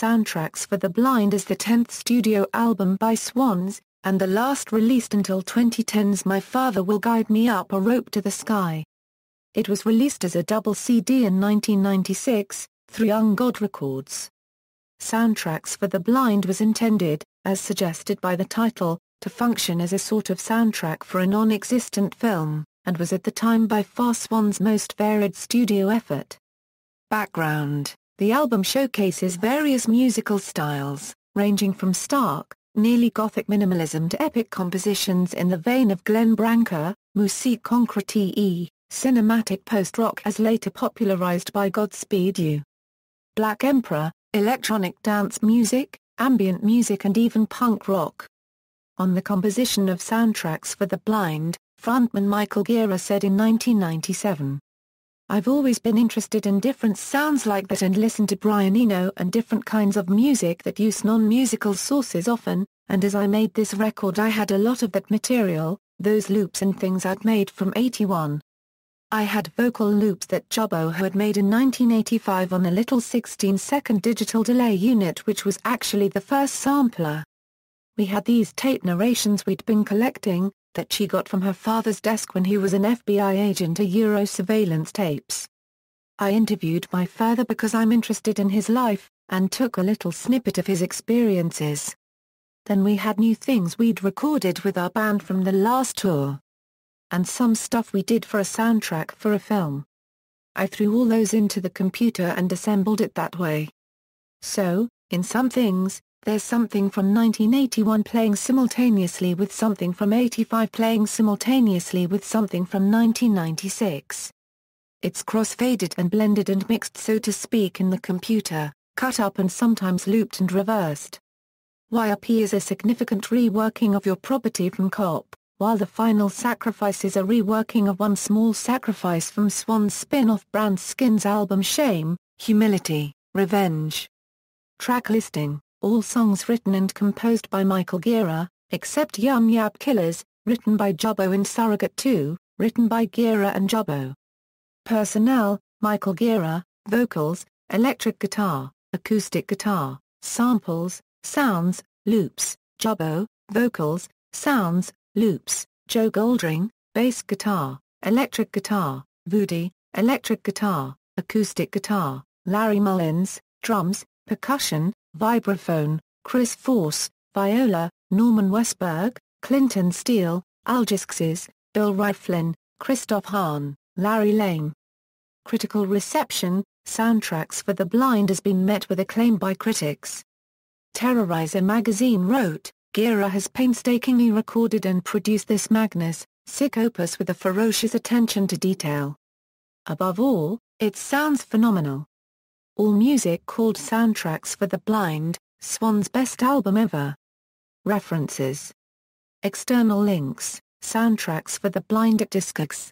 Soundtracks for the Blind is the 10th studio album by Swans, and the last released until 2010's My Father Will Guide Me Up a Rope to the Sky. It was released as a double CD in 1996, through Young God Records. Soundtracks for the Blind was intended, as suggested by the title, to function as a sort of soundtrack for a non-existent film, and was at the time by far Swans' most varied studio effort. Background: the album showcases various musical styles, ranging from stark, nearly gothic minimalism to epic compositions in the vein of Glenn Branca, musique concrète, cinematic post-rock as later popularized by Godspeed You! Black Emperor, electronic dance music, ambient music and even punk rock. On the composition of Soundtracks for the Blind, frontman Michael Gira said in 1997, "I've always been interested in different sounds like that and listened to Brian Eno and different kinds of music that use non-musical sources often, and as I made this record I had a lot of that material, those loops and things I'd made from '81. I had vocal loops that Jubbo had made in 1985 on a little 16-second digital delay unit which was actually the first sampler. We had these tape narrations we'd been collecting, that she got from her father's desk when he was an FBI agent, a surveillance tapes. I interviewed my father because I'm interested in his life, and took a little snippet of his experiences. Then we had new things we'd recorded with our band from the last tour. And some stuff we did for a soundtrack for a film. I threw all those into the computer and assembled it that way. So, in some things, there's something from 1981 playing simultaneously with something from '85 playing simultaneously with something from 1996. It's cross-faded and blended and mixed so to speak in the computer, cut up and sometimes looped and reversed. YRP is a significant reworking of Your Property from Cop, while The Final Sacrifice is a reworking of One Small Sacrifice from Swans' spin-off Brand Skin's album Shame, Humility, Revenge. Track listing: all songs written and composed by Michael Gira, except Yum Yab Killers, written by Jubbo and Surrogate 2, written by Gira and Jubbo. Personnel: Michael Gira, vocals, electric guitar, acoustic guitar, samples, sounds, loops, Jubbo, vocals, sounds, loops, Joe Goldring, bass guitar, electric guitar, Voodoo, electric guitar, acoustic guitar, Larry Mullins, drums, percussion, vibraphone, Chris Force, viola, Norman Westberg, Clinton Steele, algisks, Bill Rieflin, Christoph Hahn, Larry Lame. Critical reception: Soundtracks for the Blind has been met with acclaim by critics. Terrorizer magazine wrote, Gira has painstakingly recorded and produced this sick opus with a ferocious attention to detail. Above all, it sounds phenomenal. AllMusic called Soundtracks for the Blind, Swans' best album ever. References. External links: Soundtracks for the Blind at Discogs.